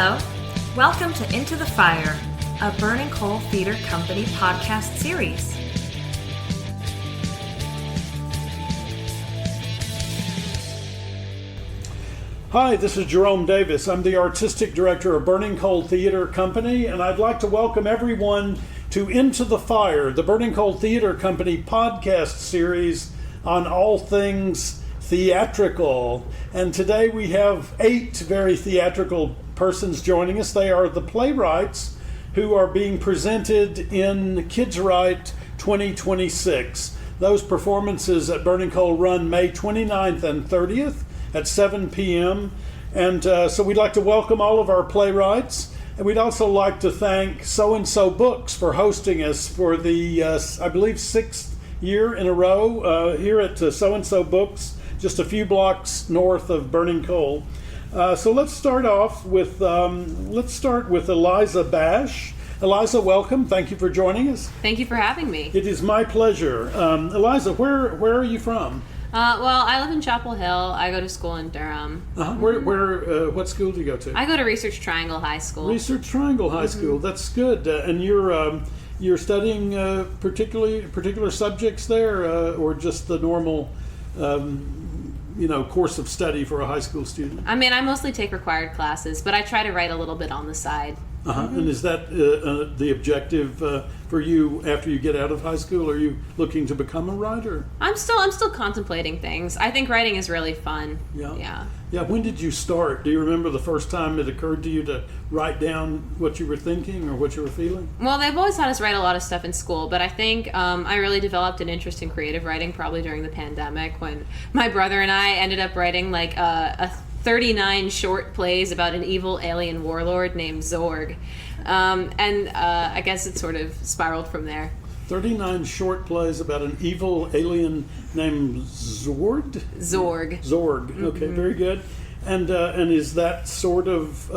Hello, welcome to Into the Fire, a Burning Coal Theater Company podcast series. Hi, this is Jerome Davis. I'm the Artistic Director of Burning Coal Theater Company, and I'd like to welcome everyone to Into the Fire, the Burning Coal Theater Company podcast series on all things theatrical. And today we have 8 very theatrical persons joining us. They are the Playwrights, who are being presented in KidsWrite 2026. Those performances at Burning Coal run May 29th and 30th. At 7 p.m. And so we'd like to welcome all of our playwrights. And we'd also like to thank So-and-So Books for hosting us for the, I believe, 6th year in a row here at So-and-So Books, just a few blocks north of Burning Coal. So let's start off with, Eliza Bash. Eliza, welcome. Thank you for joining us. Thank you for having me. It is my pleasure. Eliza, where are you from? Well, I live in Chapel Hill. I go to school in Durham. What school do you go to? I go to Research Triangle High School. Research Triangle High School. That's good. And you're studying particular subjects there, or just the normal, course of study for a high school student? I mean, I mostly take required classes, but I try to write a little bit on the side. And is that the objective for you after you get out of high school? Are you looking to become a writer? I'm still contemplating things. I think writing is really fun. Yeah. When did you start? Do you remember the first time it occurred to you to write down what you were thinking or what you were feeling? Well, they've always had us write a lot of stuff in school, but I think I really developed an interest in creative writing probably during the pandemic, when my brother and I ended up writing like a 39 short plays about an evil alien warlord named Zorg. I guess it sort of spiraled from there. 39 short plays about an evil alien named Zorg? Zorg. Mm-hmm. Okay, very good. And is that sort of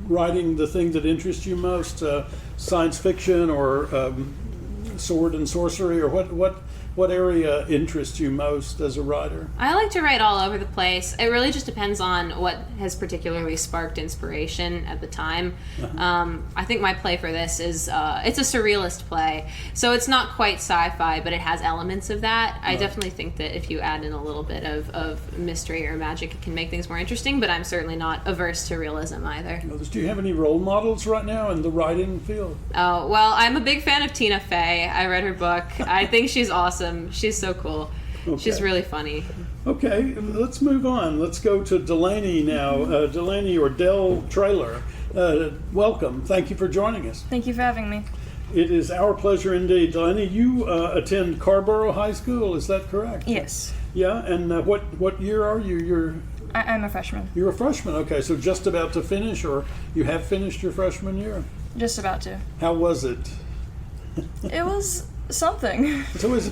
writing the thing that interests you most? Science fiction or sword and sorcery, or what area interests you most as a writer? I like to write all over the place. It really just depends on what has particularly sparked inspiration at the time. I think my play for this is, it's a surrealist play. So it's not quite sci-fi, but it has elements of that. I definitely think that if you add in a little bit of mystery or magic, it can make things more interesting, but I'm certainly not averse to realism either. Do you have any role models right now in the writing field? Oh, well, I'm a big fan of Tina Fey. I read her book. I think she's awesome. She's so cool. Okay. She's really funny. Okay, let's move on. Let's go to Delaney now. Delaney or Del Trailer. Welcome. Thank you for joining us. Thank you for having me. It is our pleasure indeed. Delaney, you attend Carborough High School, is that correct? Yes. Yeah, and what year are you? I'm a freshman. You're a freshman, okay, so just about to finish, or you have finished your freshman year? Just about to. How was it? It was something. It's always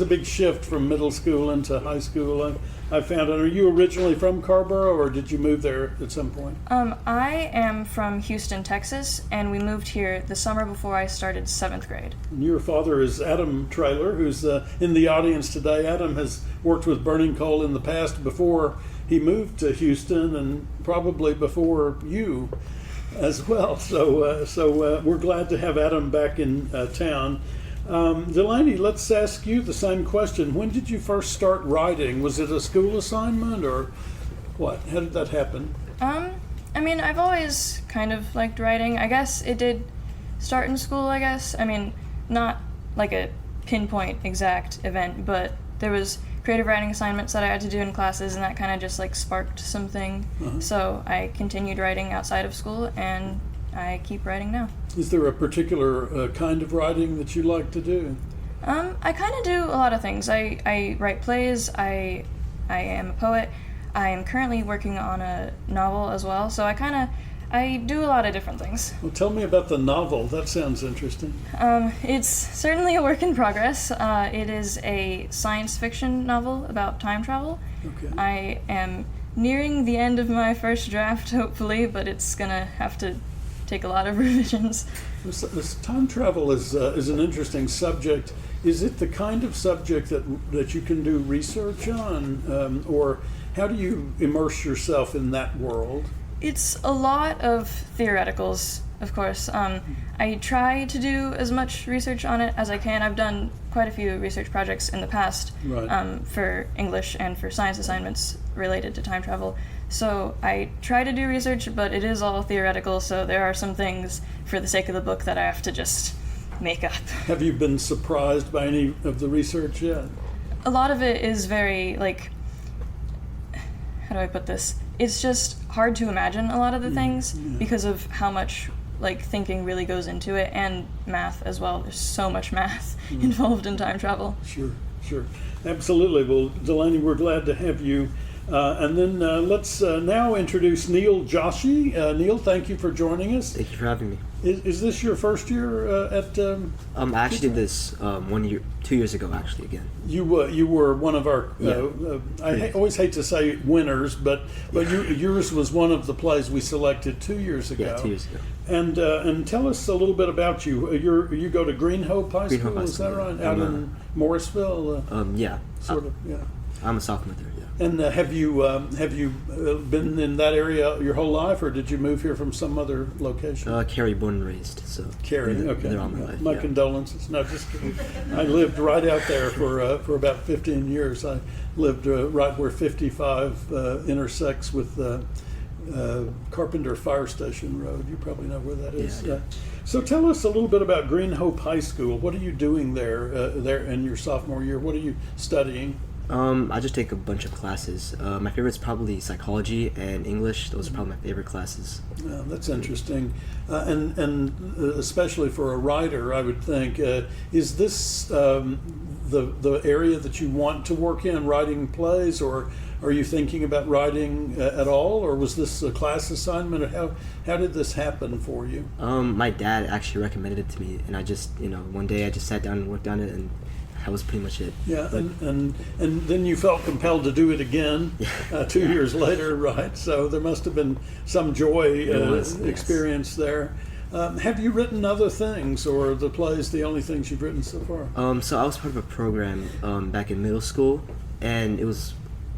a big shift from middle school into high school. I found out. Are you originally from Carborough, or did you move there at some point? I am from Houston, Texas, and we moved here the summer before I started 7th grade. And your father is Adam Trailer, who's in the audience today. Adam has worked with Burning Coal in the past before he moved to Houston, and probably before you as well. So we're glad to have Adam back in town. Delaney, let's ask you the same question. When did you first start writing? Was it a school assignment, or what? How did that happen? I mean, I've always kind of liked writing. I guess it did start in school, I guess. I mean, not like a pinpoint exact event, but there was creative writing assignments that I had to do in classes, and that kind of just like sparked something. So I continued writing outside of school, and I keep writing now. Is there a particular kind of writing that you like to do? I kind of do a lot of things. I write plays. I am a poet. I am currently working on a novel as well. So I do a lot of different things. Well, tell me about the novel. That sounds interesting. It's certainly a work in progress. It is a science fiction novel about time travel. Okay. I am nearing the end of my first draft, hopefully, but it's gonna have to take a lot of revisions. This time travel is an interesting subject. Is it the kind of subject that you can do research on, or How do you immerse yourself in that world? It's a lot of theoreticals, of course. I try to do as much research on it as I can. I've done quite a few research projects in the past for English and for science assignments related to time travel. So I try to do research, but it is all theoretical, so there are some things for the sake of the book that I have to just make up. Have you been surprised by any of the research yet? A lot of it is very, like, how do I put this? It's just hard to imagine a lot of the things because of how much thinking really goes into it, and math as well. There's so much math involved in time travel. Sure. Absolutely. Well, Delaney, we're glad to have you. And then let's now introduce Neil Joshi. Neil, thank you for joining us. Thank you for having me. Is this your first year at? I actually did this 2 years ago. Actually, again. You were one of our. I always hate to say winners, but yours was one of the plays we selected 2 years ago. Yeah, 2 years ago. And tell us a little bit about you. You go to Green Hope High School, is that right? Out in Morrisville. Yeah. Sort of. Yeah. I'm a sophomore there. Yeah. And have you been in that area your whole life, or did you move here from some other location? Cary, born and raised. So Cary, okay. They're all my life. My condolences. No, just kidding. I lived right out there for about 15 years. I lived right where 55 intersects with Carpenter Fire Station Road. You probably know where that is. Yeah. So tell us a little bit about Green Hope High School. What are you doing there in your sophomore year? What are you studying? I just take a bunch of classes. My favorite's probably psychology and English. Those are probably my favorite classes. That's interesting, and especially for a writer, I would think. Is this the area that you want to work in, writing plays, or are you thinking about writing at all, or was this a class assignment? Or how did this happen for you? My dad actually recommended it to me, and I just one day I just sat down and worked on it, and that was pretty much it. Yeah, and then you felt compelled to do it again 2 years later, right? So there must have been some joy experience there. Have you written other things, or are the plays the only things you've written so far? So I was part of a program back in middle school, and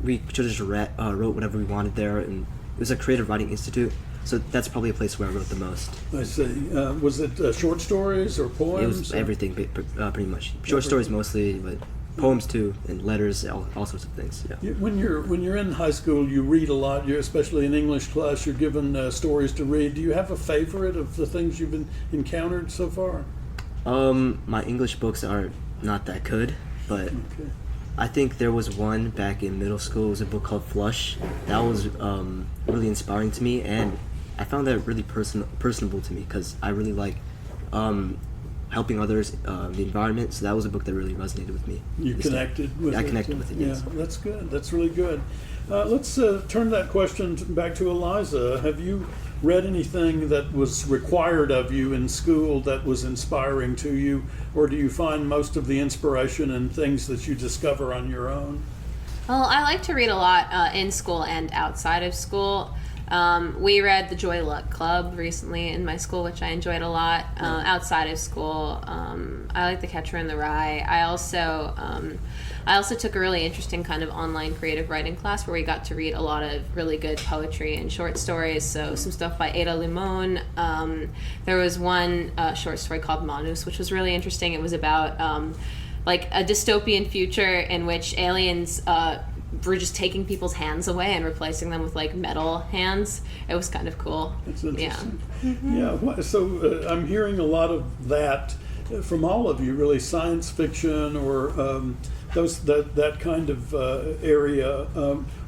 we just wrote whatever we wanted there, and it was a creative writing institute. So that's probably a place where I wrote the most. I see. Was it short stories or poems? It was everything, pretty much. Short stories mostly, but poems too, and letters, all sorts of things. Yeah. When you're in high school, you read a lot. Especially in English class, you're given stories to read. Do you have a favorite of the things you've encountered so far? My English books are not that good, but I think there was one back in middle school. It was a book called Flush. That was really inspiring to me, and I found that really personable to me because I really like helping others, the environment. So that was a book that really resonated with me. You connected with it? I connected with it, yes. Yeah, that's good. That's really good. Let's turn that question back to Eliza. Have you read anything that was required of you in school that was inspiring to you, or do you find most of the inspiration in things that you discover on your own? Well, I like to read a lot in school and outside of school. We read the Joy Luck Club recently in my school, which I enjoyed a lot. Outside of school, I like The Catcher in the Rye. I also took a really interesting kind of online creative writing class where we got to read a lot of really good poetry and short stories. So some stuff by Ada Limon. There was one short story called Manus, which was really interesting. It was about like a dystopian future in which aliens were just taking people's hands away and replacing them with like metal hands. It was kind of cool. That's interesting. Yeah. Mm-hmm. Yeah. So I'm hearing a lot of that from all of you, really, science fiction or that kind of area.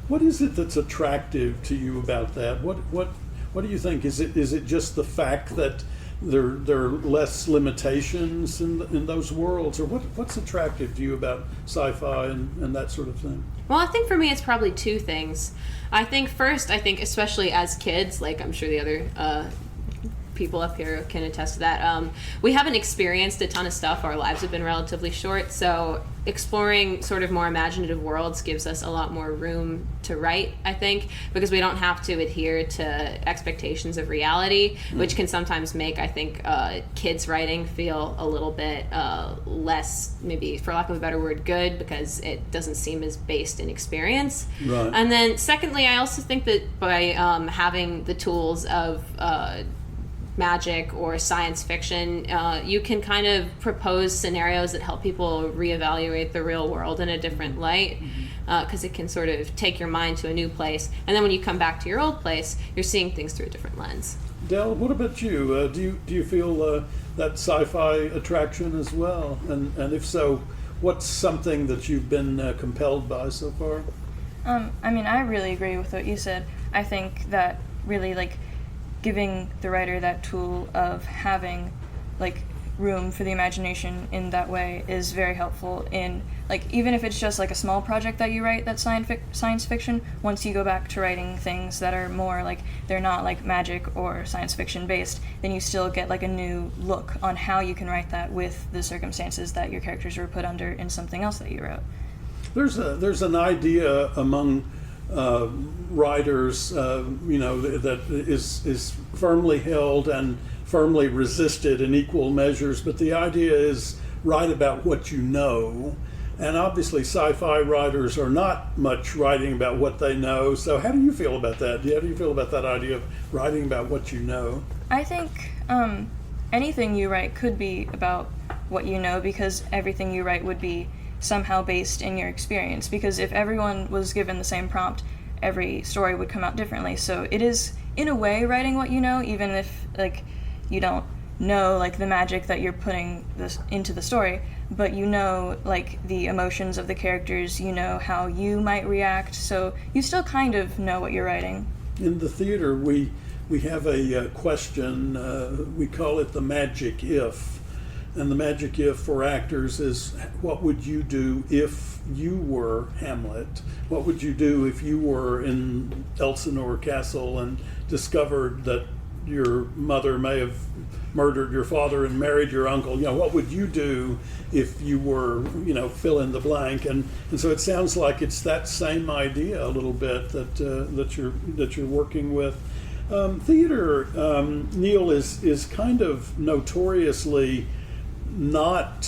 What is it that's attractive to you about that? What do you think? Is it just the fact that there are less limitations in those worlds, or what's attractive to you about sci-fi and that sort of thing? Well, I think for me it's probably two things. I think first, especially as kids, like I'm sure the other people up here can attest to that. We haven't experienced a ton of stuff. Our lives have been relatively short, so exploring sort of more imaginative worlds gives us a lot more room to write, I think, because we don't have to adhere to expectations of reality, which can sometimes make, I think, kids writing feel a little bit less, maybe for lack of a better word, good, because it doesn't seem as based in experience. Right. And then secondly, I also think that by having the tools of magic or science fiction, you can kind of propose scenarios that help people reevaluate the real world in a different light, because it can sort of take your mind to a new place, and then when you come back to your old place, you're seeing things through a different lens. Del, what about you? Do you feel that sci-fi attraction as well? And if so, what's something that you've been compelled by so far? I mean, I really agree with what you said. I think that really, like, giving the writer that tool of having, like, room for the imagination in that way is very helpful in, like, even if it's just like a small project that you write that's science fiction, once you go back to writing things that are more like, they're not like magic or science fiction based, then you still get like a new look on how you can write that with the circumstances that your characters were put under in something else that you wrote. There's an idea among writers, that is firmly held and firmly resisted in equal measures, but the idea is write about what you know. And obviously sci-fi writers are not much writing about what they know. So how do you feel about that? How do you feel about that idea of writing about what you know? I think anything you write could be about what you know, because everything you write would be somehow based in your experience, because if everyone was given the same prompt, every story would come out differently. So it is, in a way, writing what you know, even if, like, you don't know, like, the magic that you're putting this into the story, but you know, like, the emotions of the characters, you know how you might react, so you still kind of know what you're writing. In the theater, we have a question, we call it the magic if. And the magic if for actors is, what would you do if you were Hamlet? What would you do if you were in Elsinore Castle and discovered that your mother may have murdered your father and married your uncle? What would you do if you were, fill in the blank? And so it sounds like it's that same idea a little bit that you're working with. Theater, Neil, is kind of notoriously not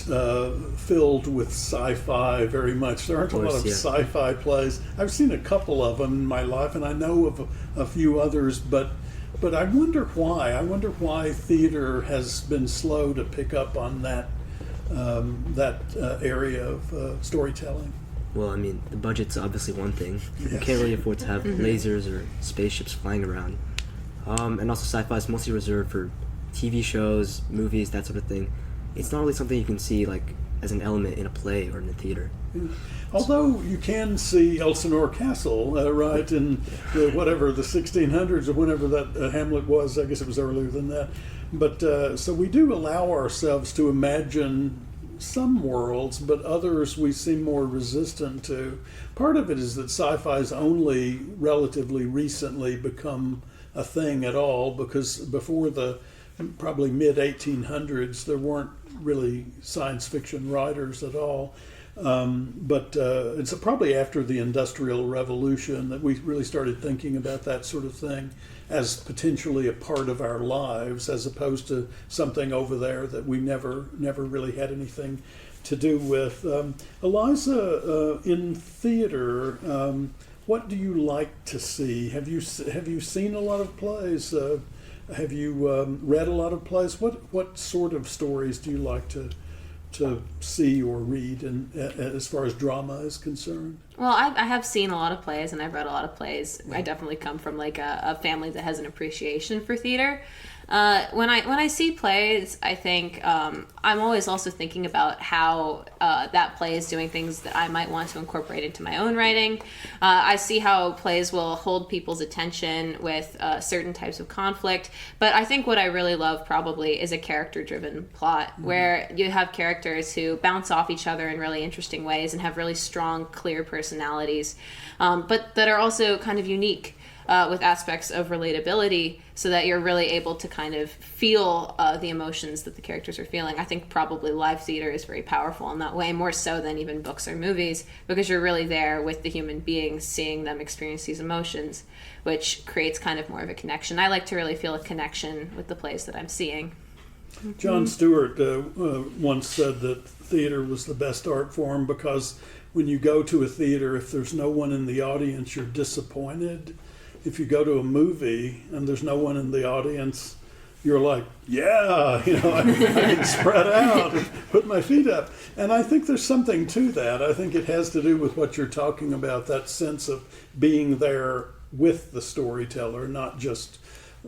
filled with sci-fi very much. There aren't a lot of sci-fi plays. I've seen a couple of them in my life, and I know of a few others, but I wonder why. I wonder why theater has been slow to pick up on that area of storytelling. Well, I mean, the budget's obviously one thing. Yes. You can't really afford to have lasers or spaceships flying around. And also sci-fi is mostly reserved for TV shows, movies, that sort of thing. It's not really something you can see like as an element in a play or in a theater. Although you can see Elsinore Castle, right, in the 1600s or whenever that Hamlet was. I guess it was earlier than that. But so we do allow ourselves to imagine some worlds, but others we seem more resistant to. Part of it is that sci-fi's only relatively recently become a thing at all, because before the probably mid-1800s there weren't really science fiction writers at all. But it's probably after the Industrial Revolution that we really started thinking about that sort of thing as potentially a part of our lives, as opposed to something over there that we never really had anything to do with. Eliza, in theater, what do you like to see? Have you seen a lot of plays? Have you read a lot of plays? What sort of stories do you like to see or read, and as far as drama is concerned? Well, I have seen a lot of plays, and I've read a lot of plays. I definitely come from like a family that has an appreciation for theater. When I see plays, I think I'm always also thinking about how that play is doing things that I might want to incorporate into my own writing. I see how plays will hold people's attention with certain types of conflict, but I think what I really love probably is a character-driven plot, where you have characters who bounce off each other in really interesting ways and have really strong, clear personalities, but that are also kind of unique. with aspects of relatability so that you're really able to kind of feel the emotions that the characters are feeling. I think probably live theater is very powerful in that way, more so than even books or movies, because you're really there with the human beings, seeing them experience these emotions, which creates kind of more of a connection. I like to really feel a connection with the plays that I'm seeing. Jon Stewart once said that theater was the best art form because when you go to a theater, if there's no one in the audience, you're disappointed. If you go to a movie and there's no one in the audience, you're like, yeah, I can spread out and put my feet up. And I think there's something to that. I think it has to do with what you're talking about, that sense of being there with the storyteller, not just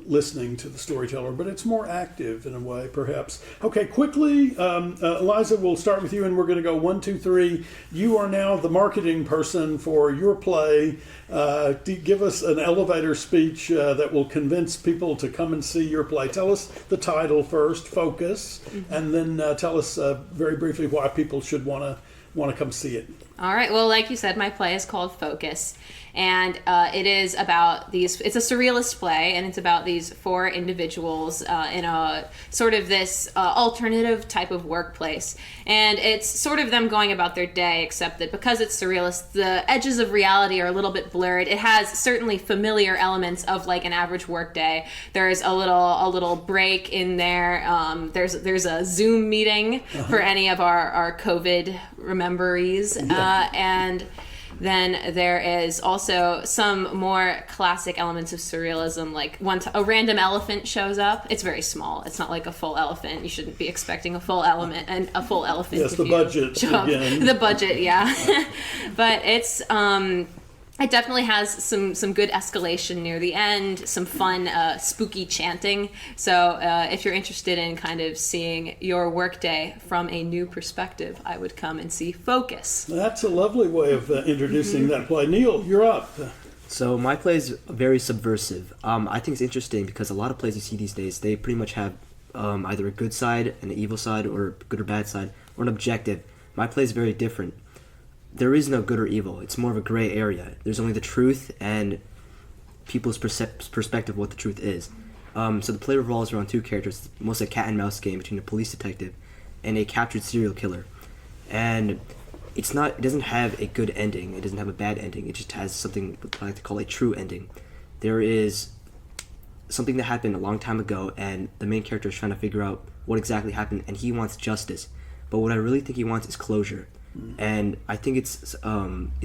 listening to the storyteller, but it's more active in a way, perhaps. Okay, quickly, Eliza, we'll start with you, and we're going to go 1, 2, 3. You are now the marketing person for your play. Give us an elevator speech that will convince people to come and see your play. Tell us the title first, Focus, and then tell us very briefly why people should want to come see it. All right. Well, like you said, my play is called Focus, and it is about it's a surrealist play, and it's about these 4 individuals in a sort of this alternative type of workplace, and it's sort of them going about their day, except that because it's surrealist, the edges of reality are a little bit blurred. It has certainly familiar elements of like an average work day. There's a little break in there. There's a Zoom meeting for any of our COVID rememberies. And then there is also some more classic elements of surrealism, like a random elephant shows up. It's very small. It's not like a full elephant. You shouldn't be expecting a full elephant. Yes, the budget again. The budget, yeah. But it's it definitely has some good escalation near the end, some fun, spooky chanting. So if you're interested in kind of seeing your workday from a new perspective, I would come and see Focus. That's a lovely way of introducing that play. Neil, you're up. So my play is very subversive. I think it's interesting because a lot of plays you see these days, they pretty much have either a good side, an evil side, or a good or bad side, or an objective. My play is very different. There is no good or evil. It's more of a gray area. There's only the truth and people's perspective of what the truth is. So the play revolves around 2 characters, mostly a cat and mouse game between a police detective and a captured serial killer. And it doesn't have a good ending. It doesn't have a bad ending. It just has something I like to call a true ending. There is something that happened a long time ago, and the main character is trying to figure out what exactly happened, and he wants justice. But what I really think he wants is closure. And I think it's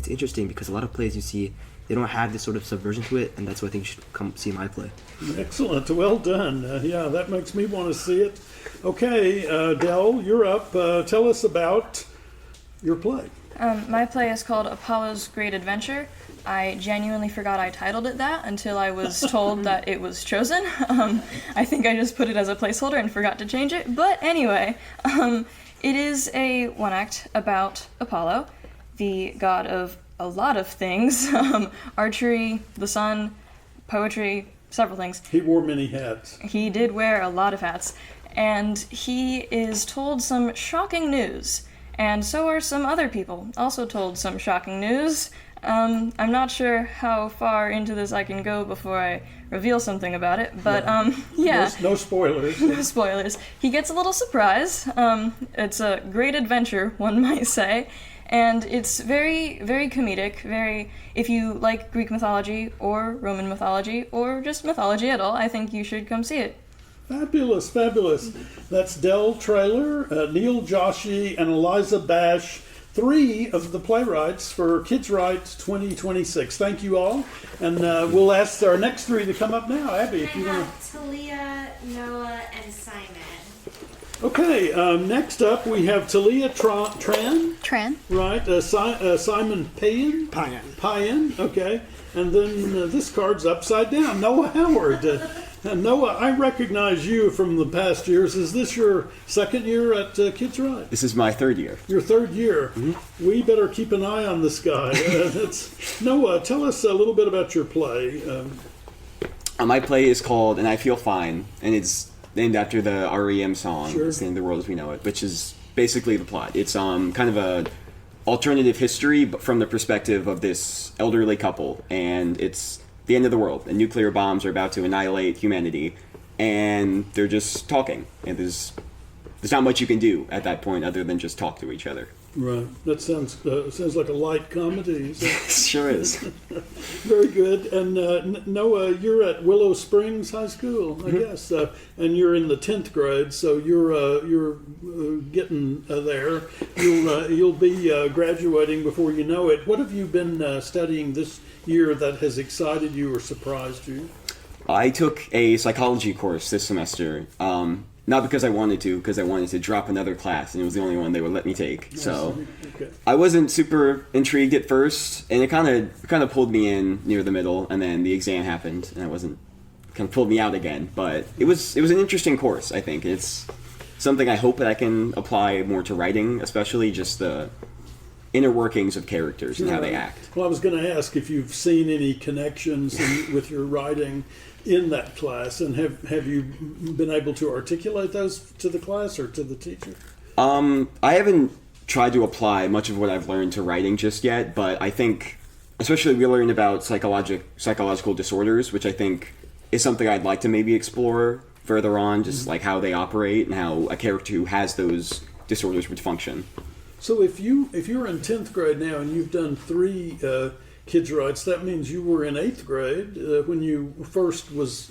interesting because a lot of plays you see, they don't have this sort of subversion to it, and that's why I think you should come see my play. Excellent. Well done. Yeah, that makes me want to see it. Okay, Del, you're up. Tell us about your play. My play is called Apollo's Great Adventure. I genuinely forgot I titled it that until I was told that it was chosen. I think I just put it as a placeholder and forgot to change it. But anyway, it is a one-act about Apollo, the god of a lot of things. Archery, the sun, poetry, several things. He wore many hats. He did wear a lot of hats. And he is told some shocking news. And so are some other people, also told some shocking news. I'm not sure how far into this I can go before I reveal something about it, but yeah. No spoilers. No spoilers. He gets a little surprise. It's a great adventure, one might say, and it's very, very comedic, if you like Greek mythology or Roman mythology or just mythology at all, I think you should come see it. Fabulous, fabulous. That's Del Traylor, Neil Joshi, and Eliza Bash, 3 of the playwrights for KidsWrite 2026. Thank you all. And we'll ask our next 3 to come up now. Abby, if you want to. Talia, Noah, and Simon. Okay, next up we have Talia Tran. Right, Simon Payan. Payan, okay. And then this card's upside down. Noah Howard. Noah, I recognize you from the past years. Is this your second year at KidsWrite? This is my 3rd year. Your 3rd year. Mm-hmm. We better keep an eye on this guy. Noah, tell us a little bit about your play. My play is called And I Feel Fine, and it's named after the REM song, Sure. It's the End of the World as We Know It, which is basically the plot. It's kind of a alternative history but from the perspective of this elderly couple, and it's the end of the world, and nuclear bombs are about to annihilate humanity, and they're just talking, and there's not much you can do at that point other than just talk to each other. Right. That sounds like a light comedy. Sure is. Very good. And Noah, you're at Willow Springs High School, I guess, and you're in the 10th grade, so you're getting there. You'll be graduating before you know it. What have you been studying this year that has excited you or surprised you? I took a psychology course this semester. Not because I wanted to, because I wanted to drop another class, and it was the only one they would let me take. So Okay. I wasn't super intrigued at first, and it kind of pulled me in near the middle, and then the exam happened, and kind of pulled me out again. But it was an interesting course. I think it's something I hope that I can apply more to writing, especially just the inner workings of characters and how they act. Well, I was going to ask if you've seen any connections with your writing in that class, and have you been able to articulate those to the class or to the teacher? I haven't tried to apply much of what I've learned to writing just yet, but I think, especially we learned about psychological disorders, which I think is something I'd like to maybe explore further on, just like how they operate and how a character who has those disorders would function. So if you're in 10th grade now and you've done 3 KidsWrites, that means you were in 8th grade when you first was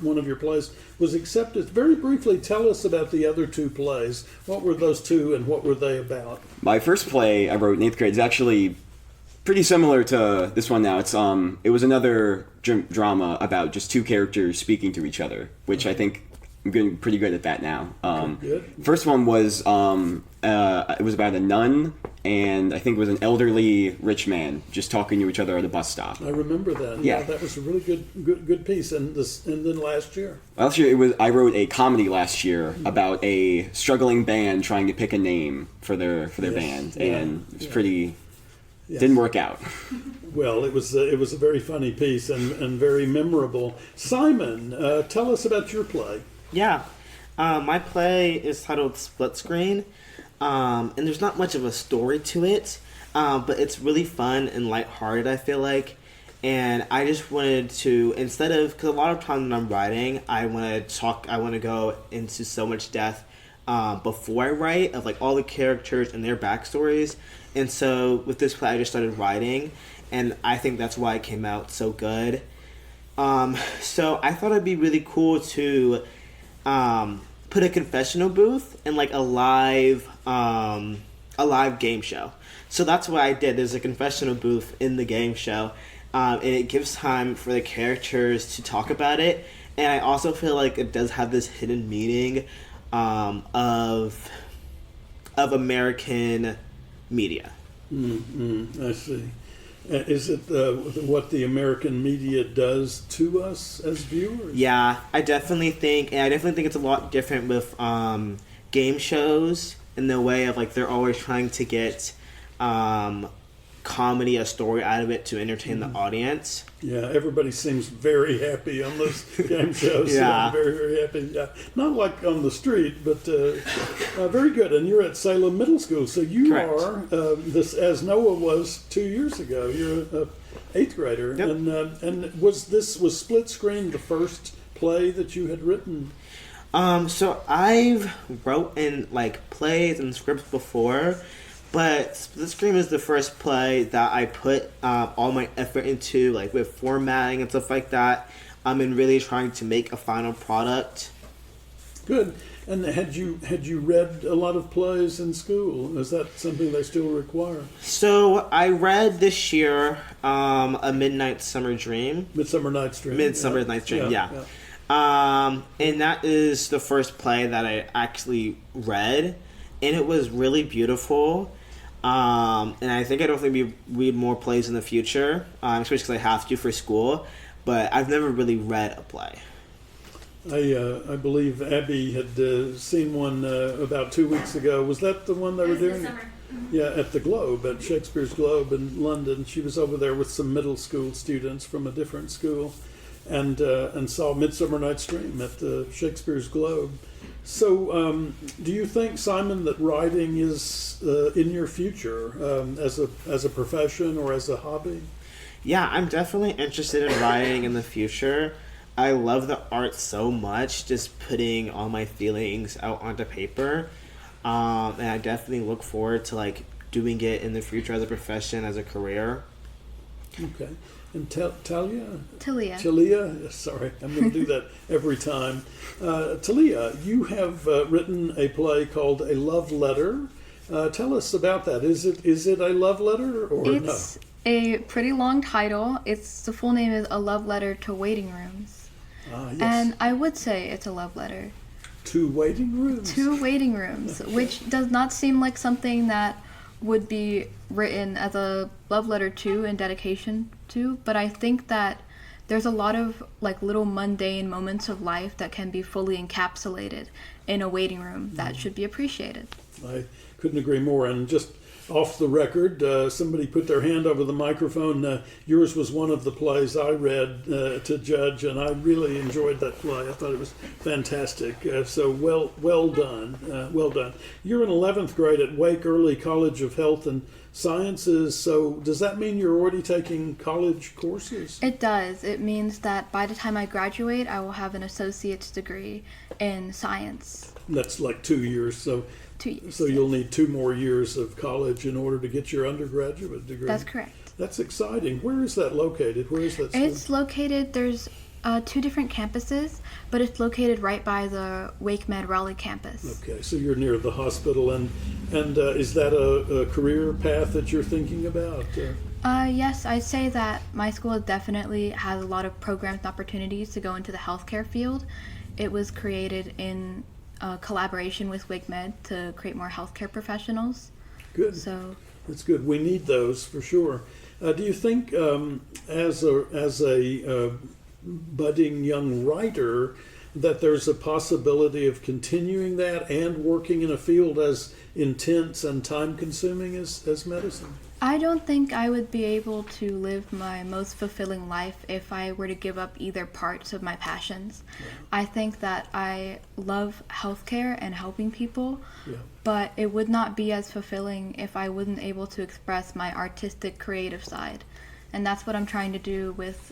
one of your plays was accepted. Very briefly, tell us about the other 2 plays. What were those 2 and what were they about? My first play I wrote in 8th grade is actually pretty similar to this one now. It was another drama about just 2 characters speaking to each other, which I think I'm getting pretty good at that now. Good. First one was it was about a nun, and I think it was an elderly rich man just talking to each other at a bus stop. I remember that. Yeah. That was a really good piece. And then last year. Last year I wrote a comedy last year about a struggling band trying to pick a name for their band, and it was pretty. Yes. Didn't work out. Well, it was a very funny piece and very memorable. Simon, tell us about your play. Yeah. My play is titled Split Screen, and there's not much of a story to it, but it's really fun and lighthearted, I feel like. And I just wanted to, instead of, because a lot of times when I'm writing, I want to go into so much depth before I write, of like all the characters and their backstories. And so with this play, I just started writing, and I think that's why it came out so good. So I thought it'd be really cool to put a confessional booth in like a live game show. So that's what I did. There's a confessional booth in the game show, and it gives time for the characters to talk about it. And I also feel like it does have this hidden meaning of American media. I see. Is it what the American media does to us as viewers? Yeah, I definitely think it's a lot different with game shows in the way of like they're always trying to get comedy, a story out of it to entertain the audience. Yeah, everybody seems very happy on those game shows. Yeah. Very, very happy. Yeah. Not like on the street, but very good. And you're at Salem Middle School, so you Correct. are, this as Noah was 2 years ago. You're an 8th grader. Yep. And was Split Screen the first play that you had written? So I've wrote in like plays and scripts before, but Split Screen is the first play that I put all my effort into, like with formatting and stuff like that. And really trying to make a final product. Good. And had you read a lot of plays in school? Is that something they still require? So I read this year A Midsummer Night's Dream. Midsummer Night's Dream. Midsummer Night's Dream, yeah. And that is the first play that I actually read, and it was really beautiful. And I think I'd definitely read more plays in the future, especially because I have to for school. But I've never really read a play. I believe Abby had seen one about 2 weeks ago. Was that the one they were doing? Summer. Yeah, at the Globe, at Shakespeare's Globe in London. She was over there with some middle school students from a different school, and saw Midsummer Night's Dream at the Shakespeare's Globe. So, do you think, Simon, that writing is in your future as a profession or as a hobby? Yeah, I'm definitely interested in writing in the future. I love the art so much, just putting all my feelings out onto paper. And I definitely look forward to like doing it in the future as a profession, as a career. Okay. And Talia? Talia. Sorry, I'm going to do that every time. Talia, you have written a play called A Love Letter. Tell us about that. Is it a love letter or no? It's a pretty long title. The full name is A Love Letter to Waiting Rooms. Yes. And I would say it's a love letter. To waiting rooms? To waiting rooms, which does not seem like something that would be written as a love letter to and dedication to, but I think that there's a lot of like little mundane moments of life that can be fully encapsulated in a waiting room that should be appreciated. I couldn't agree more. And just off the record, somebody put their hand over the microphone. Yours was one of the plays I read to judge, and I really enjoyed that play. I thought it was fantastic. So well done. Well done. You're in 11th grade at Wake Early College of Health and Sciences. So does that mean you're already taking college courses? It does. It means that by the time I graduate, I will have an associate's degree in science. That's like 2 years. So 2 years. So you'll need 2 more years of college in order to get your undergraduate degree. That's correct. That's exciting. Where is that located? Where is that school? It's located, there's 2 different campuses, but it's located right by the Wake Med Raleigh campus. Okay, so you're near the hospital, and is that a career path that you're thinking about? Yes, I'd say that my school definitely has a lot of programs and opportunities to go into the healthcare field. It was created in collaboration with Wake Med to create more healthcare professionals. Good. So that's good. We need those for sure. Do you think, as a budding young writer, that there's a possibility of continuing that and working in a field as intense and time-consuming as medicine? I don't think I would be able to live my most fulfilling life if I were to give up either parts of my passions. Yeah. I think that I love healthcare and helping people, Yeah. but it would not be as fulfilling if I wasn't able to express my artistic, creative side. And that's what I'm trying to do with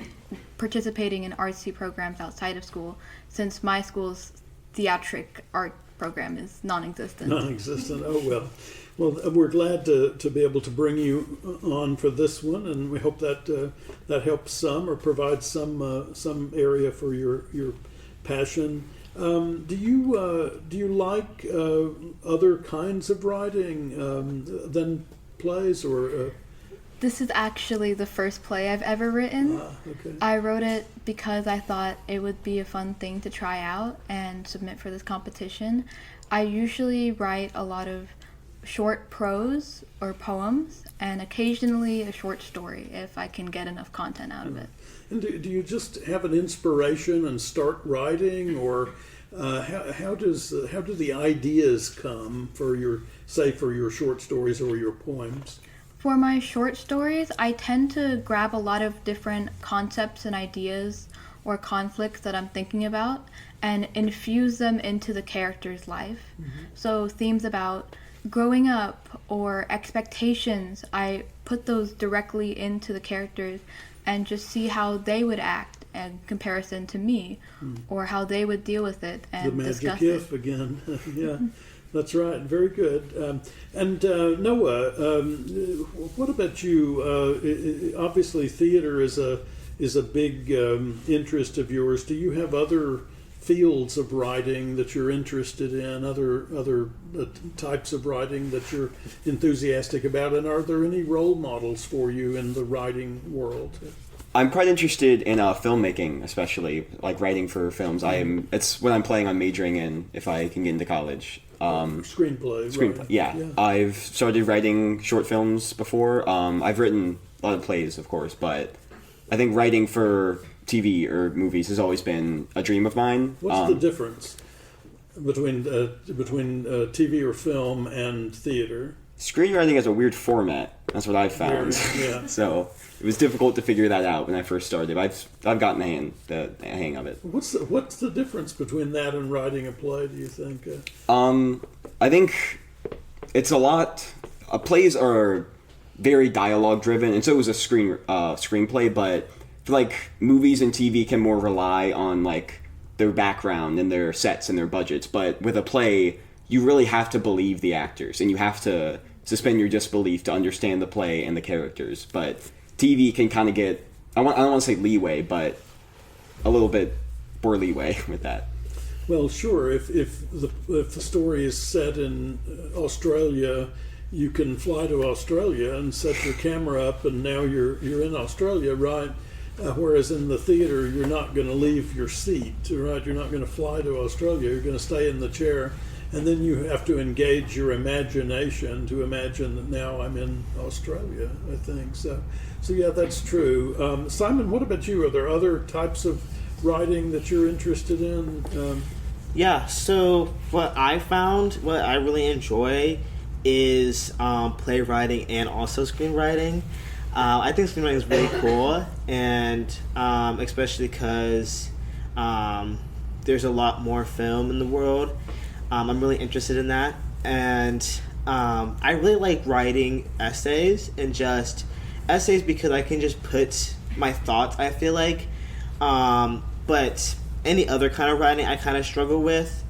participating in artsy programs outside of school, since my school's theatric art program is non-existent. Non-existent. Oh, well. Well, we're glad to be able to bring you on for this one, and we hope that that helps some or provides some area for your passion. Do you like other kinds of writing than plays or? This is actually the first play I've ever written. Okay. I wrote it because I thought it would be a fun thing to try out and submit for this competition. I usually write a lot of short prose or poems, and occasionally a short story if I can get enough content out of it. And do you just have an inspiration and start writing, or how do the ideas come for your short stories or your poems? For my short stories, I tend to grab a lot of different concepts and ideas or conflicts that I'm thinking about and infuse them into the character's life. Mm-hmm. So themes about growing up or expectations, I put those directly into the characters and just see how they would act in comparison to me, or how they would deal with it and discuss it. The magic if again. Yeah, that's right. Very good. And Noah, what about you? Obviously, theater is a big interest of yours. Do you have other fields of writing that you're interested in, other types of writing that you're enthusiastic about, and are there any role models for you in the writing world? I'm quite interested in filmmaking, especially like writing for films. It's what I'm planning on majoring in if I can get into college. Screenplay. Right. Yeah. I've started writing short films before. I've written a lot of plays, of course, but I think writing for TV or movies has always been a dream of mine. What's the difference between TV or film and theater? Screenwriting is a weird format. That's what I've found. Yeah. So it was difficult to figure that out when I first started. I've gotten the hang of it. What's the difference between that and writing a play, do you think? I think it's a lot. Plays are very dialogue driven, and so it was a screenplay. But for like movies and TV can more rely on like their background and their sets and their budgets. But with a play, you really have to believe the actors, and you have to suspend your disbelief to understand the play and the characters. But TV can kind of get, I don't want to say leeway, but a little bit more leeway with that. Well, sure. If the story is set in Australia, you can fly to Australia and set your camera up, and now you're in Australia, right? Whereas in the theater, you're not going to leave your seat, right? You're not going to fly to Australia. You're going to stay in the chair, and then you have to engage your imagination to imagine that now I'm in Australia, I think. So yeah, that's true. Simon, what about you? Are there other types of writing that you're interested in? Yeah, so what I really enjoy is playwriting and also screenwriting. I think screenwriting is really cool, and especially because there's a lot more film in the world. I'm really interested in that, and I really like writing essays, and just essays because I can just put my thoughts, I feel like, but any other kind of writing I kind of struggle with,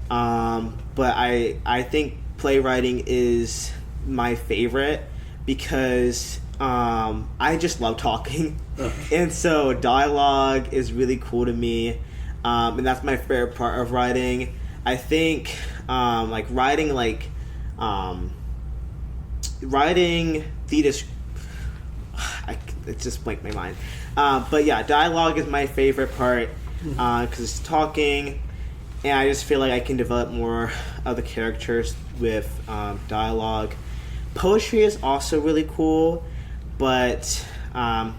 but I think playwriting is my favorite because I just love talking, and so dialogue is really cool to me, and that's my favorite part of writing. I think writing theater. It just blanked my mind, but yeah, dialogue is my favorite part because it's talking, and I just feel like I can develop more of the characters with dialogue. Poetry is also really cool, but I'm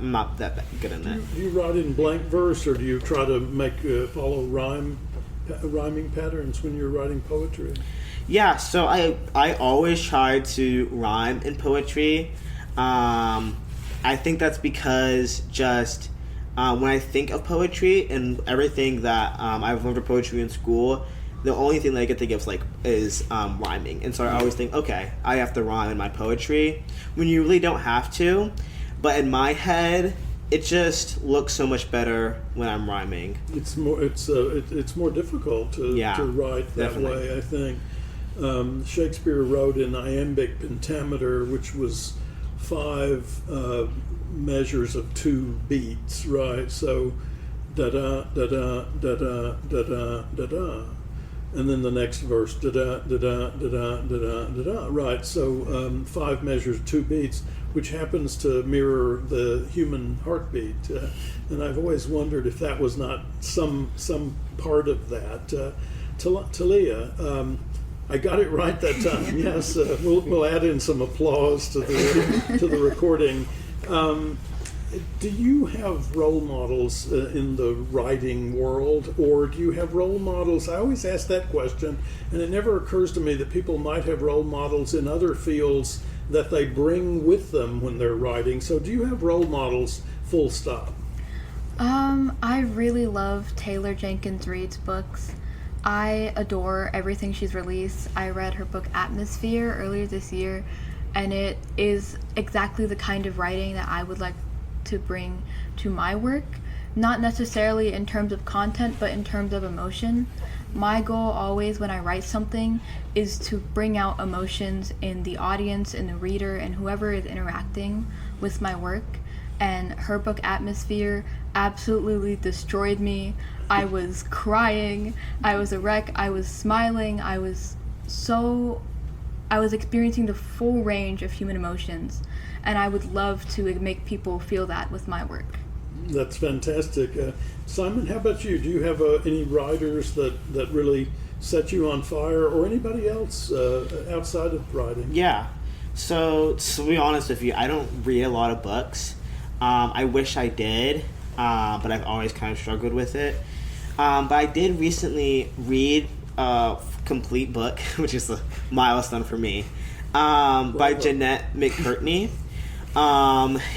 not that good in that. Do you write in blank verse, or do you try to follow rhyming patterns when you're writing poetry? Yeah, so I always try to rhyme in poetry. I think that's because just when I think of poetry and everything that I've learned for poetry in school, the only thing that I get to think of is rhyming. And so I always think, okay, I have to rhyme in my poetry, when you really don't have to. But in my head, it just looks so much better when I'm rhyming. It's more difficult to write that definitely. way, I think. Shakespeare wrote in iambic pentameter, which was 5 measures of 2 beats, right? So da da da da da da da da da da, and then the next verse da da da da da da da da da, right? So 5 measures, 2 beats, which happens to mirror the human heartbeat, and I've always wondered if that was not some part of that. Talia, I got it right that time. Yes, we'll add in some applause to the recording. Do you have role models in the writing world, or do you have role models? I always ask that question, and it never occurs to me that people might have role models in other fields that they bring with them when they're writing. So do you have role models, full stop? I really love Taylor Jenkins Reid's books. I adore everything she's released. I read her book Atmosphere earlier this year, and it is exactly the kind of writing that I would like to bring to my work, not necessarily in terms of content, but in terms of emotion. My goal always when I write something is to bring out emotions in the audience, in the reader, and whoever is interacting with my work. And her book Atmosphere absolutely destroyed me. I was crying, I was a wreck, I was smiling, I was experiencing the full range of human emotions, and I would love to make people feel that with my work. That's fantastic. Simon, how about you? Do you have any writers that really set you on fire, or anybody else outside of writing? Yeah. So to be honest with you, I don't read a lot of books. I wish I did, but I've always kind of struggled with it. But I did recently read a complete book, which is a milestone for me, by Jeanette McCurtney.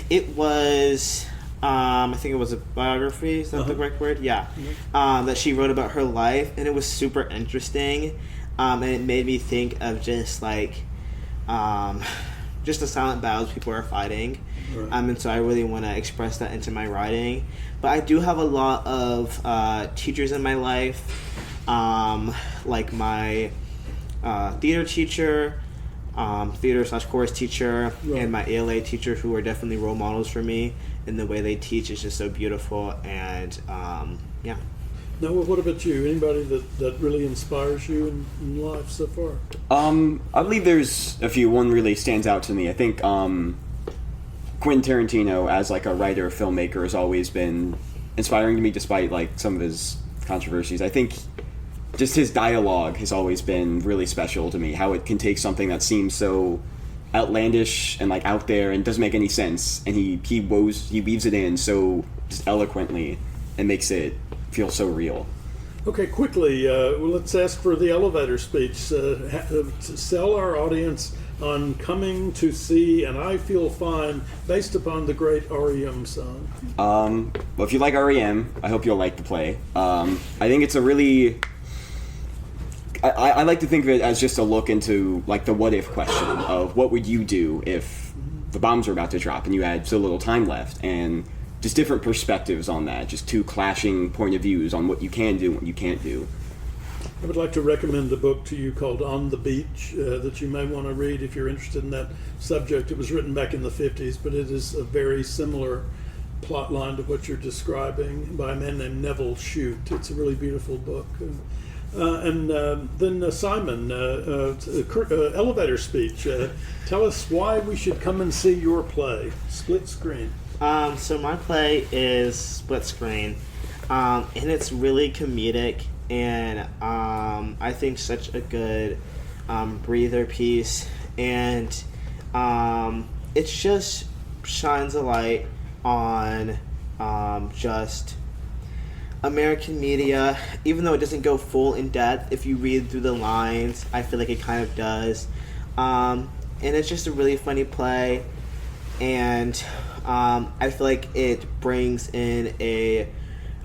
It was, I think it was a biography, is that the correct word? Yeah. That she wrote about her life, and it was super interesting, and it made me think of just just the silent battles people are fighting. Right. And so I really want to express that into my writing. But I do have a lot of teachers in my life, like my theater teacher, theater/chorus teacher, Right. and my ALA teacher, who are definitely role models for me. And the way they teach is just so beautiful. And yeah. Noah, what about you? Anybody that really inspires you in life so far? I believe there's a few. One really stands out to me. I think Quentin Tarantino, as like a writer, filmmaker, has always been inspiring to me, despite like some of his controversies. I think just his dialogue has always been really special to me. How it can take something that seems so outlandish and like out there and doesn't make any sense, and he weaves it in so just eloquently and makes it feel so real. Okay, quickly, let's ask for the elevator speech. To sell our audience on coming to see And I Feel Fine, based upon the great REM song. Well, if you like REM, I hope you'll like the play. I think it's a really... I like to think of it as just a look into like the what if question of what would you do if the bombs were about to drop and you had so little time left, and just different perspectives on that, just two clashing point of views on what you can do and what you can't do. I would like to recommend a book to you called On the Beach that you may want to read if you're interested in that subject. It was written back in the 50s, but it is a very similar plot line to what you're describing by a man named Neville Shute. It's a really beautiful book. Then Simon, elevator speech. Tell us why we should come and see your play, Split Screen. So my play is Split Screen, and it's really comedic, and I think such a good breather piece, and it just shines a light on just American media, even though it doesn't go full in depth. If you read through the lines, I feel like it kind of does, and it's just a really funny play, and I feel like it brings in a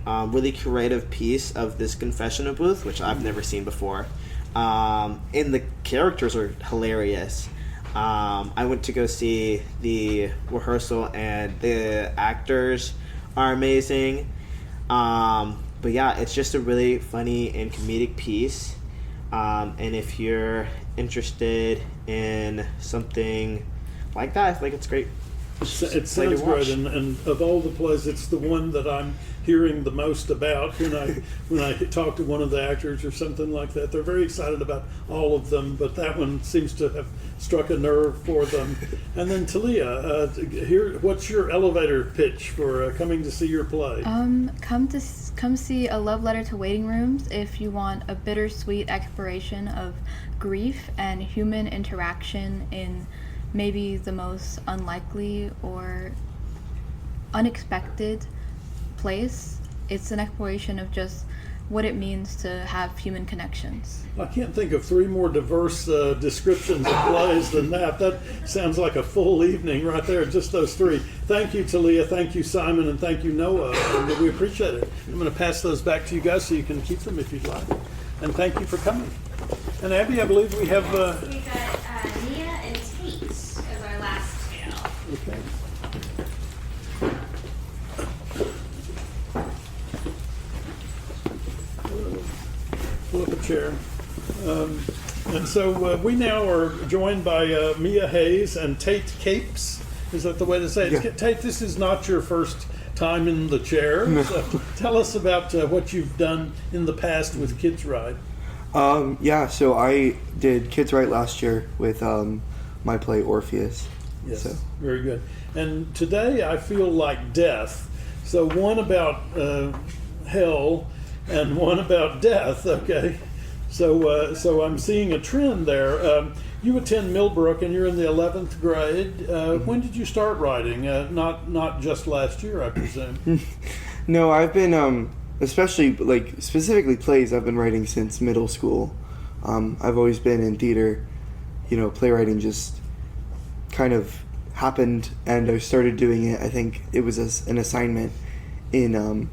really creative piece of this confessional booth, which I've never seen before, and the characters are hilarious. I went to go see the rehearsal, and the actors are amazing. But yeah, it's just a really funny and comedic piece. And if you're interested in something like that, I think it's great. It sounds great, and of all the plays, it's the one that I'm hearing the most about when I talk to one of the actors or something like that. They're very excited about all of them, but that one seems to have struck a nerve for them. And then Talia, what's your elevator pitch for coming to see your play? Come see A Love Letter to Waiting Rooms if you want a bittersweet exploration of grief and human interaction in maybe the most unlikely or unexpected place. It's an exploration of just what it means to have human connections. I can't think of three more diverse descriptions of plays than that. That sounds like a full evening right there, just those three. Thank you, Talia, thank you, Simon, and thank you, Noah. And we appreciate it. I'm going to pass those back to you guys so you can keep them if you'd like. And thank you for coming. And Abby, I believe we have... We got Nia and Tate as our last two. Okay. Pull up a chair. And so we now are joined by Mia Hayes and Tate Capes. Is that the way to say it? Yeah. Tate, this is not your first time in the chair. No. So tell us about what you've done in the past with KidsWrite. So I did KidsWrite last year with my play Orpheus. Yes, so. Very good. And today I feel like death. So one about hell and one about death, okay? So I'm seeing a trend there. You attend Millbrook and you're in the 11th grade. When did you start writing? Not just last year, I presume. No, I've been... especially specifically plays, I've been writing since middle school. I've always been in theater. Playwriting just kind of happened, and I started doing it. I think it was an assignment in a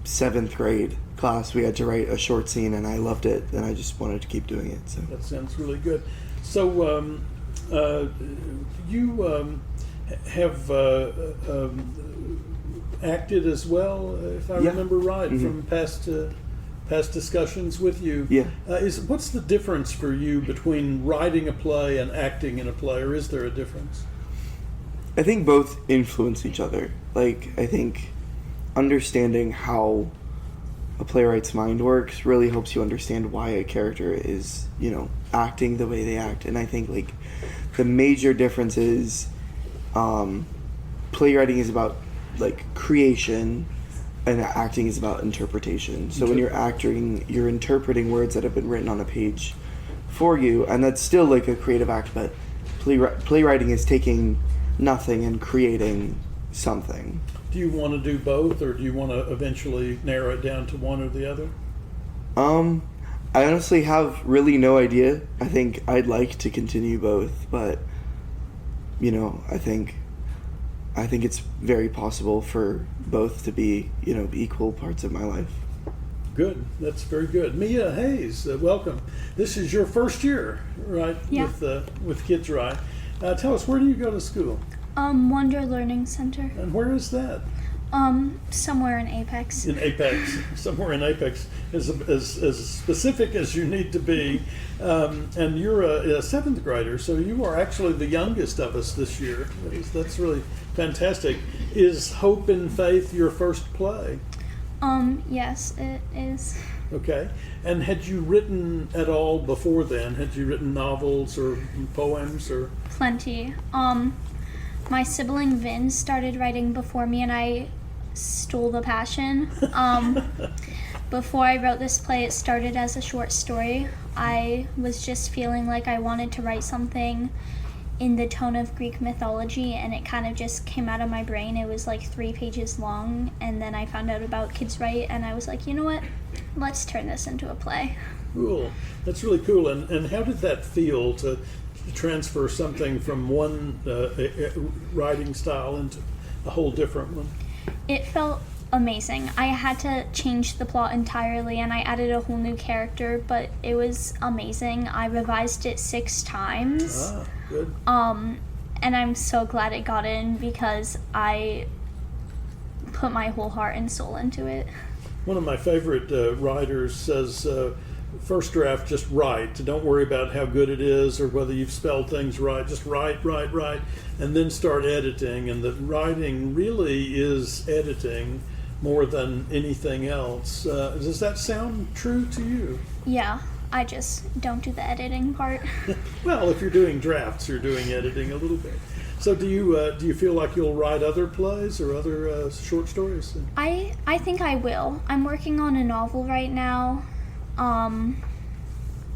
7th grade class. We had to write a short scene, and I loved it, and I just wanted to keep doing it. So that sounds really good. So You have acted as well, if I remember right, from past discussions with you. Yeah. What's the difference for you between writing a play and acting in a play, or is there a difference? I think both influence each other. Like, I think understanding how a playwright's mind works really helps you understand why a character is, acting the way they act. And I think, like, the major difference is playwriting is about, like, creation, and acting is about interpretation. So when you're acting, you're interpreting words that have been written on a page for you, and that's still like a creative act, but playwriting is taking nothing and creating something. Do you want to do both, or do you want to eventually narrow it down to one or the other? I honestly have really no idea. I think I'd like to continue both, but I think it's very possible for both to be, equal parts of my life. Good. That's very good. Mia Hayes, welcome. This is your first year, right? Yeah. With KidsWrite. Tell us, where do you go to school? Wonder Learning Center. And where is that? Somewhere in Apex. In Apex, somewhere in Apex, as specific as you need to be. And you're a seventh grader, so you are actually the youngest of us this year. That's really fantastic. Is Hope and Faith your first play? Yes, it is. Okay. And had you written at all before then? Had you written novels or poems or? Plenty. My sibling Vin started writing before me, and I stole the passion. Before I wrote this play, it started as a short story. I was just feeling like I wanted to write something in the tone of Greek mythology, and it kind of just came out of my brain. It was like 3 pages long, and then I found out about KidsWrite, and I was like, you know what? Let's turn this into a play. Cool. That's really cool. And how did that feel to transfer something from one writing style into a whole different one? It felt amazing. I had to change the plot entirely, and I added a whole new character, but it was amazing. I revised it 6 times. Good. And I'm so glad it got in because I put my whole heart and soul into it. One of my favorite writers says, first draft, just write. Don't worry about how good it is or whether you've spelled things right. Just write, and then start editing. And that writing really is editing more than anything else. Does that sound true to you? Yeah, I just don't do the editing part. Well, if you're doing drafts, you're doing editing a little bit. So do you feel like you'll write other plays or other short stories? I think I will. I'm working on a novel right now.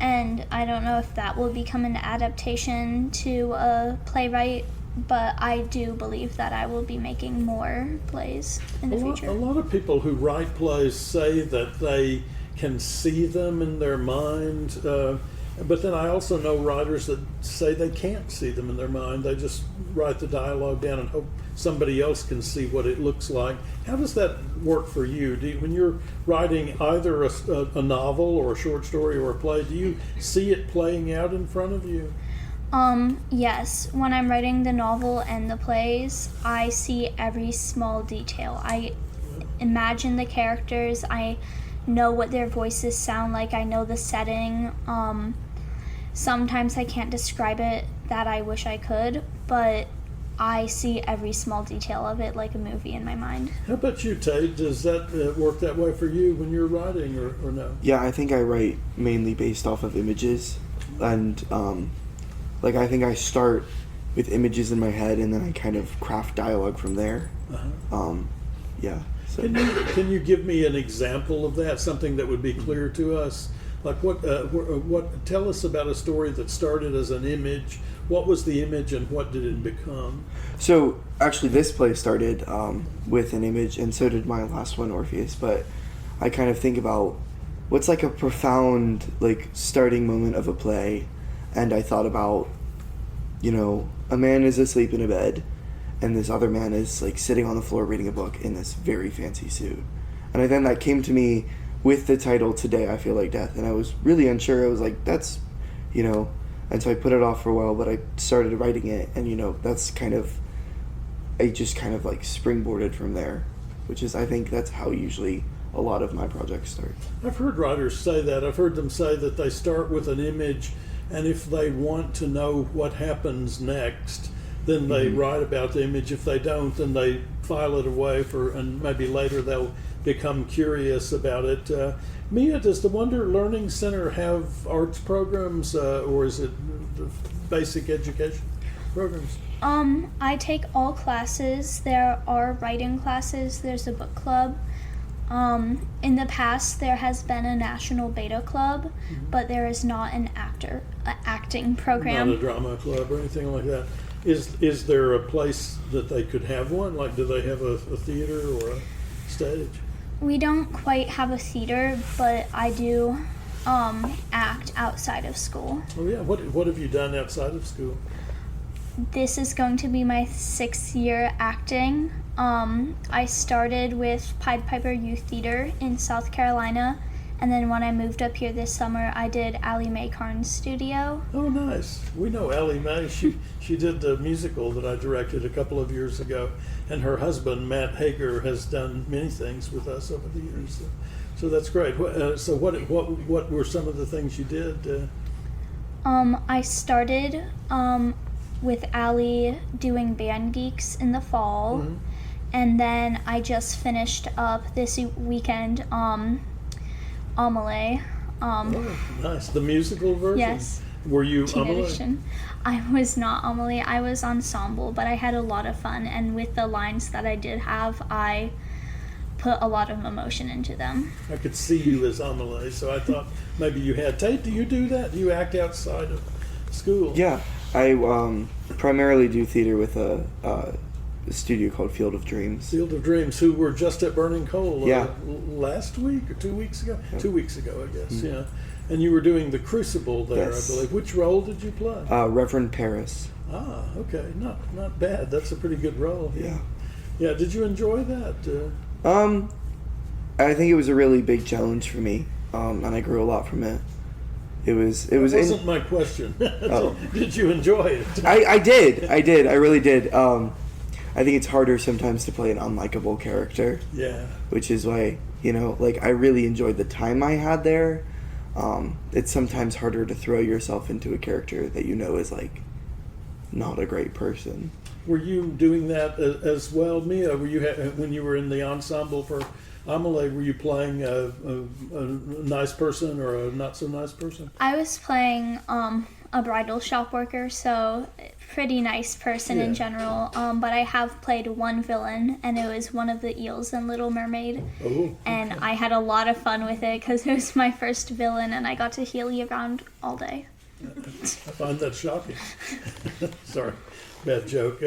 And I don't know if that will become an adaptation to a playwright, but I do believe that I will be making more plays in the future. A lot of people who write plays say that they can see them in their mind, but then I also know writers that say they can't see them in their mind. They just write the dialogue down and hope somebody else can see what it looks like. How does that work for you? When you're writing either a novel or a short story or a play, do you see it playing out in front of you? Yes. When I'm writing the novel and the plays, I see every small detail. I imagine the characters. I know what their voices sound like. I know the setting. Sometimes I can't describe it that I wish I could, but I see every small detail of it like a movie in my mind. How about you, Tate? Does that work that way for you when you're writing, or no? Yeah, I think I write mainly based off of images, and I think I start with images in my head, and then I kind of craft dialogue from there. Yeah. So. Can you give me an example of that? Something that would be clear to us? Like what? Tell us about a story that started as an image. What was the image, and what did it become? So actually, this play started with an image, and so did my last one, Orpheus. But I kind of think about what's like a profound starting moment of a play, and I thought about, a man is asleep in a bed, and this other man is sitting on the floor reading a book in this very fancy suit, and then that came to me with the title Today I Feel Like Death, and I was really unsure. I was like, that's And so I put it off for a while, but I started writing it, and that's I just kind of like springboarded from there, which is, I think that's how usually a lot of my projects start. I've heard writers say that. I've heard them say that they start with an image, and if they want to know what happens next, then they write about the image. If they don't, then they file it away and maybe later they'll become curious about it. Mia, does the Wonder Learning Center have arts programs, or is it basic education programs? I take all classes. There are writing classes. There's a book club. In the past, there has been a national beta club, but there is not an acting program. Not a drama club or anything like that. Is there a place that they could have one? Like, do they have a theater or a stage? We don't quite have a theater, but I do act outside of school. Oh yeah. What have you done outside of school? This is going to be my 6th year acting. I started with Pied Piper Youth Theater in South Carolina, and then when I moved up here this summer, I did Allie Mae Carn's studio. Oh, nice. We know Allie Mae. She did the musical that I directed a couple of years ago, and her husband, Matt Hager, has done many things with us over the years. So that's great. So what were some of the things you did? I started with Allie doing Band Geeks in the fall, and then I just finished up this weekend Amelie. Oh, nice. The musical version? Yes. Were you Teen Amelie? Edition. I was not Amelie. I was ensemble, but I had a lot of fun, and with the lines that I did have, I put a lot of emotion into them. I could see you as Amelie, so I thought maybe you had. Tate, do you do that? Do you act outside of school? Yeah, I primarily do theater with a studio called Field of Dreams. Field of Dreams, who were just at Burning Coal last week or 2 weeks ago? Yeah. 2 weeks ago, I guess, yeah. And you were doing The Crucible there, Yes. I believe. Which role did you play? Reverend Paris. Ah, okay. Not bad. That's a pretty good role. Yeah. Yeah, did you enjoy that? I think it was a really big challenge for me, and I grew a lot from it. It wasn't my question. Oh. Did you enjoy it? I did. I really did. I think it's harder sometimes to play an unlikable character. Yeah. Which is why, I really enjoyed the time I had there. It's sometimes harder to throw yourself into a character that is not a great person. Were you doing that as well, Mia? Were you when you were in the ensemble for Amelie? Were you playing a nice person or a not so nice person? I was playing a bridal shop worker, so pretty nice person in general. But I have played one villain, and it was one of the eels in Little Mermaid. Oh. And I had a lot of fun with it because it was my first villain, and I got to heel you around all day. I find that shocking. Sorry, bad joke.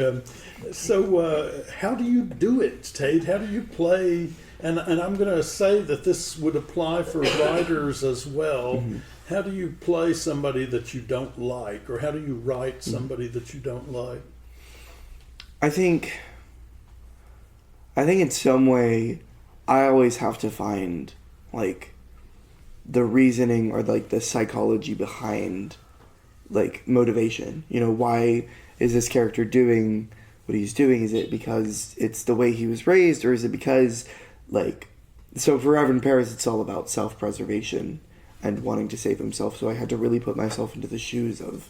So how do you do it, Tate? How do you play? And I'm going to say that this would apply for writers as well. Mm-hmm. How do you play somebody that you don't like, or how do you write somebody that you don't like? I think in some way, I always have to find the reasoning or the psychology behind motivation. Why is this character doing what he's doing? Is it because it's the way he was raised, or is it because so for Reverend Paris, it's all about self-preservation and wanting to save himself. So I had to really put myself into the shoes of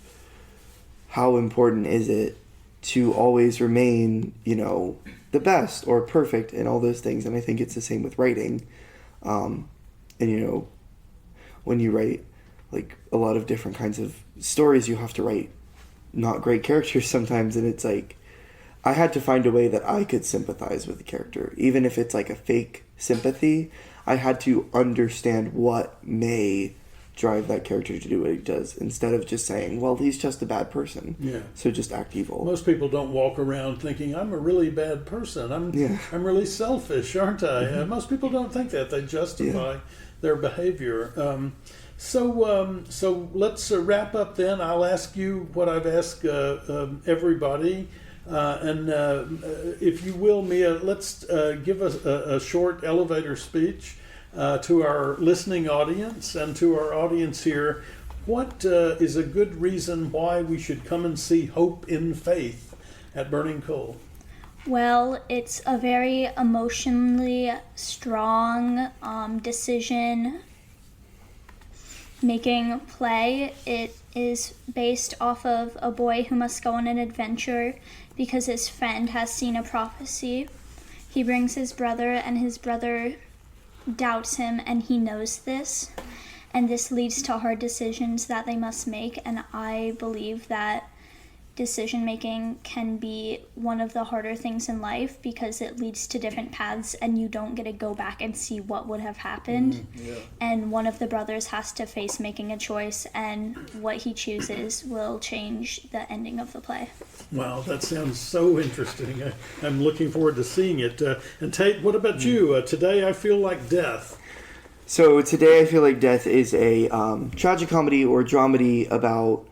how important is it to always remain, the best or perfect and all those things. And I think it's the same with writing. And when you write a lot of different kinds of stories, you have to write not great characters sometimes. And it's I had to find a way that I could sympathize with the character. Even if it's a fake sympathy, I had to understand what may drive that character to do what he does, instead of just saying, well, he's just a bad person. Yeah. So just act evil. Most people don't walk around thinking, I'm a really bad person. I'm really selfish, aren't I? Mm-hmm. Most people don't think that. They justify their behavior. So let's wrap up then. I'll ask you what I've asked everybody. And if you will, Mia, let's give us a short elevator speech to our listening audience and to our audience here. what is a good reason why we should come and see Hope in Faith at Burning Coal? Well, it's a very emotionally strong decision-making play. It is based off of a boy who must go on an adventure because his friend has seen a prophecy. He brings his brother, and his brother doubts him, and he knows this. And this leads to hard decisions that they must make, and I believe that decision-making can be one of the harder things in life because it leads to different paths and you don't get to go back and see what would have happened. And one of the brothers has to face making a choice, and what he chooses will change the ending of the play. Wow, that sounds so interesting. I'm looking forward to seeing it. And Tate, what about you? Today I Feel Like Death. So Today I Feel Like Death is a tragicomedy or dramedy about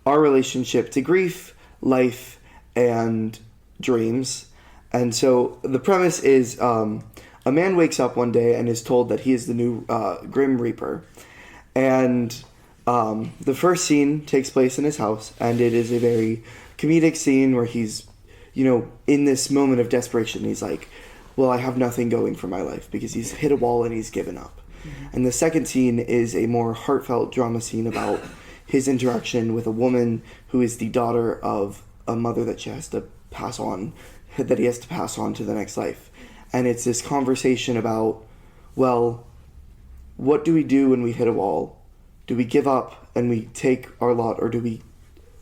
our relationship to grief, life, and dreams. And so the premise is a man wakes up one day and is told that he is the new Grim Reaper. And the first scene takes place in his house, and it is a very comedic scene where he's, in this moment of desperation. He's like, well, I have nothing going for my life because he's hit a wall and he's given up. And the second scene is a more heartfelt drama scene about his interaction with a woman who is the daughter of a mother that he has to pass on to the next life. And it's this conversation about, well, what do we do when we hit a wall? Do we give up and we take our lot, or do we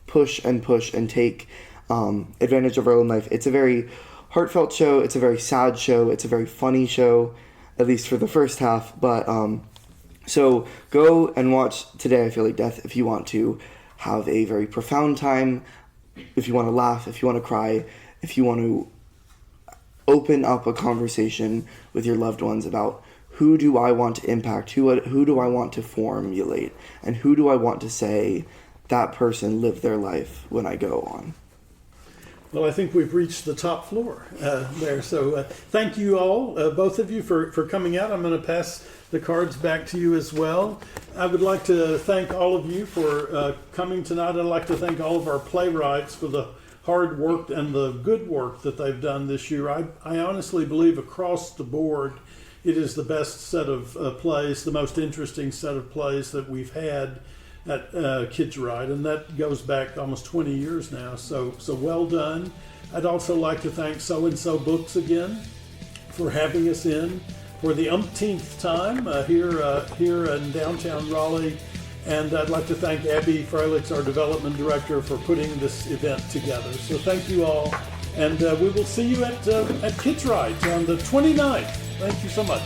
push and take advantage of our own life? It's a very heartfelt show. It's a very sad show. It's a very funny show, at least for the first half. But so go and watch Today I Feel Like Death if you want to have a very profound time, if you want to laugh, if you want to cry, if you want to open up a conversation with your loved ones about who do I want to impact, who do I want to formulate, and who do I want to say that person lived their life when I go on. Well, I think we've reached the top floor there. So thank you all, both of you, for coming out. I'm going to pass the cards back to you as well. I would like to thank all of you for coming tonight. I'd like to thank all of our playwrights for the hard work and the good work that they've done this year. I honestly believe across the board it is the best set of plays, the most interesting set of plays that we've had at KidsWrite, and that goes back almost 20 years now, so well done. I'd also like to thank So and So Books again for having us in for the umpteenth time here in downtown Raleigh, and I'd like to thank Abby Frelichs, our development director, for putting this event together. So thank you all, and we will see you at KidsWrite on the 29th. Thank you so much.